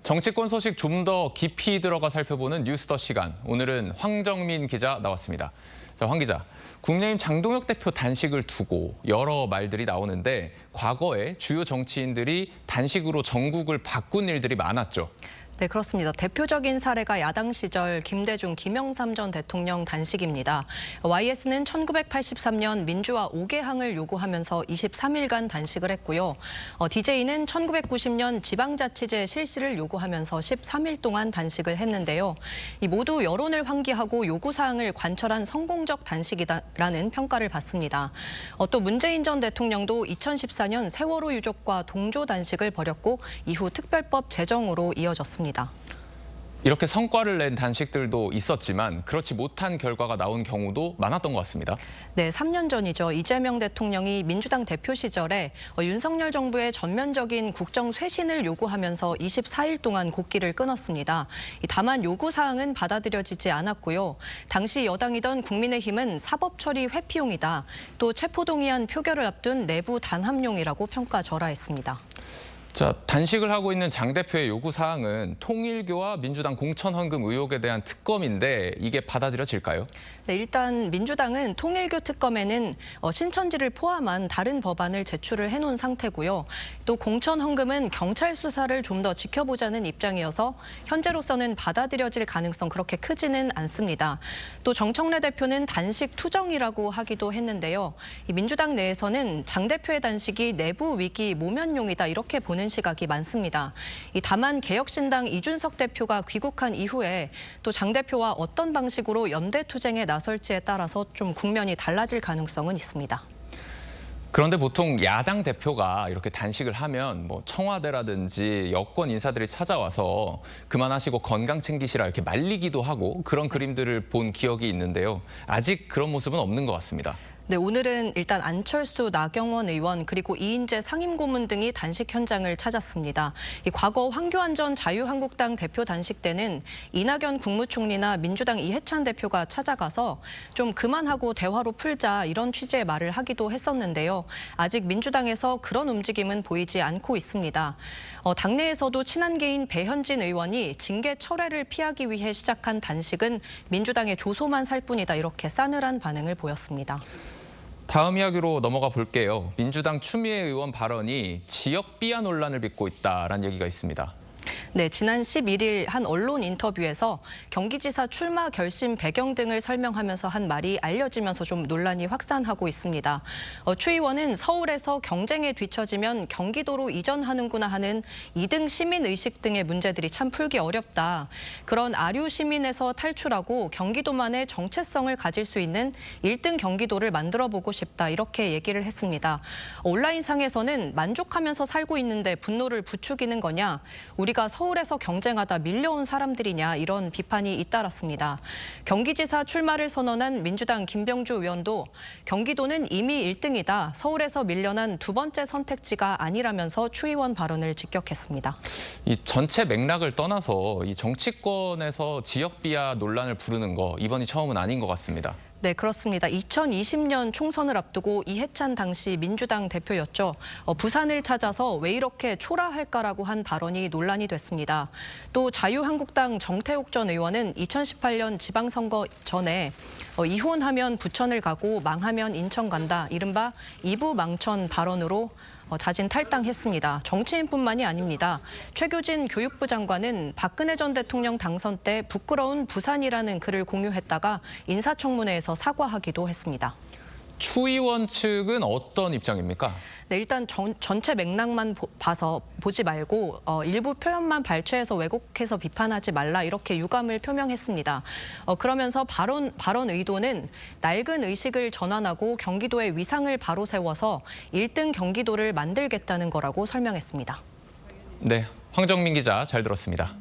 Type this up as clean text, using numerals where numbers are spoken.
정치권 소식 좀 더 깊이 들어가 살펴보는 뉴스더 시간. 오늘은 황정민 기자 나왔습니다. 자, 황 기자. 국민의힘 장동혁 대표 단식을 두고 여러 말들이 나오는데 과거에 주요 정치인들이 단식으로 전국을 바꾼 일들이 많았죠. 네, 그렇습니다. 대표적인 사례가 야당 시절 김대중, 김영삼 전 대통령 단식입니다. YS는 1983년 민주화 5개항을 요구하면서 23일간 단식을 했고요. DJ는 1990년 지방자치제 실시를 요구하면서 13일 동안 단식을 했는데요. 이 모두 여론을 환기하고 요구사항을 관철한 성공적 단식이라는 평가를 받습니다. 또 문재인 전 대통령도 2014년 세월호 유족과 동조 단식을 벌였고 이후 특별법 제정으로 이어졌습니다. 이렇게 성과를 낸 단식들도 있었지만 그렇지 못한 결과가 나온 경우도 많았던 것 같습니다. 네, 3년 전이죠. 이재명 대통령이 민주당 대표 시절에 윤석열 정부의 전면적인 국정 쇄신을 요구하면서 24일 동안 곡기를 끊었습니다. 다만 요구사항은 받아들여지지 않았고요. 당시 여당이던 국민의힘은 사법처리 회피용이다. 또 체포동의안 표결을 앞둔 내부 단합용이라고 평가절하했습니다. 자, 단식을 하고 있는 장 대표의 요구사항은 통일교와 민주당 공천헌금 의혹에 대한 특검인데 이게 받아들여질까요? 네, 일단 민주당은 통일교 특검에는 신천지를 포함한 다른 법안을 제출을 해놓은 상태고요. 또 공천헌금은 경찰 수사를 좀 더 지켜보자는 입장이어서 현재로서는 받아들여질 가능성 그렇게 크지는 않습니다. 또 정청래 대표는 단식 투정이라고 하기도 했는데요. 이 민주당 내에서는 장 대표의 단식이 내부 위기 모면용이다 이렇게 보는 시각이 많습니다. 다만 개혁신당 이준석 대표가 귀국한 이후에 또 장 대표와 어떤 방식으로 연대 투쟁에 나설지에 따라서 좀 국면이 달라질 가능성은 있습니다. 그런데 보통 야당 대표가 이렇게 단식을 하면 청와대라든지 여권 인사들이 찾아와서 그만하시고 건강 챙기시라 이렇게 말리기도 하고 그런 그림들을 본 기억이 있는데요. 아직 그런 모습은 없는 것 같습니다. 네, 오늘은 일단 안철수, 나경원 의원 그리고 이인재 상임고문 등이 단식 현장을 찾았습니다. 과거 황교안 전 자유한국당 대표 단식 때는 이낙연 국무총리나 민주당 이해찬 대표가 찾아가서 좀 그만하고 대화로 풀자 이런 취지의 말을 하기도 했었는데요. 아직 민주당에서 그런 움직임은 보이지 않고 있습니다. 당내에서도 친한계인 배현진 의원이 징계 철회를 피하기 위해 시작한 단식은 민주당의 조소만 살 뿐이다 이렇게 싸늘한 반응을 보였습니다. 다음 이야기로 넘어가 볼게요. 민주당 추미애 의원 발언이 지역 비하 논란을 빚고 있다라는 얘기가 있습니다. 네, 지난 11일 한 언론 인터뷰에서 경기지사 출마 결심 배경 등을 설명하면서 한 말이 알려지면서 좀 논란이 확산하고 있습니다. 추 의원은 서울에서 경쟁에 뒤처지면 경기도로 이전하는구나 하는 2등 시민의식 등의 문제들이 참 풀기 어렵다. 그런 아류 시민에서 탈출하고 경기도만의 정체성을 가질 수 있는 1등 경기도를 만들어보고 싶다. 이렇게 얘기를 했습니다. 온라인상에서는 만족하면서 살고 있는데 분노를 부추기는 거냐. 우리가 서울에서 경쟁하다 밀려온 사람들이냐 이런 비판이 잇따랐습니다. 경기지사 출마를 선언한 민주당 김병주 의원도 경기도는 이미 1등이다. 서울에서 밀려난 두 번째 선택지가 아니라면서 추 의원 발언을 직격했습니다. 이 전체 맥락을 떠나서 이 정치권에서 지역 비하 논란을 부르는 거 이번이 처음은 아닌 것 같습니다. 네, 그렇습니다. 2020년 총선을 앞두고 이해찬 당시 민주당 대표였죠. 부산을 찾아서 왜 이렇게 초라할까라고 한 발언이 논란이 됐습니다. 또 자유한국당 정태욱 전 의원은 2018년 지방선거 전에 이혼하면 부천을 가고 망하면 인천 간다. 이른바 이부망천 발언으로 자진 탈당했습니다. 정치인뿐만이 아닙니다. 최규진 교육부 장관은 박근혜 전 대통령 당선 때 부끄러운 부산이라는 글을 공유했다가 인사청문회에서 사과하기도 했습니다. 추 의원 측은 어떤 입장입니까? 네, 일단 전체 맥락만 보지 말고 일부 표현만 발췌해서 왜곡해서 비판하지 말라 이렇게 유감을 표명했습니다. 그러면서 발언 의도는 낡은 의식을 전환하고 경기도의 위상을 바로 세워서 1등 경기도를 만들겠다는 거라고 설명했습니다. 네, 황정민 기자 잘 들었습니다.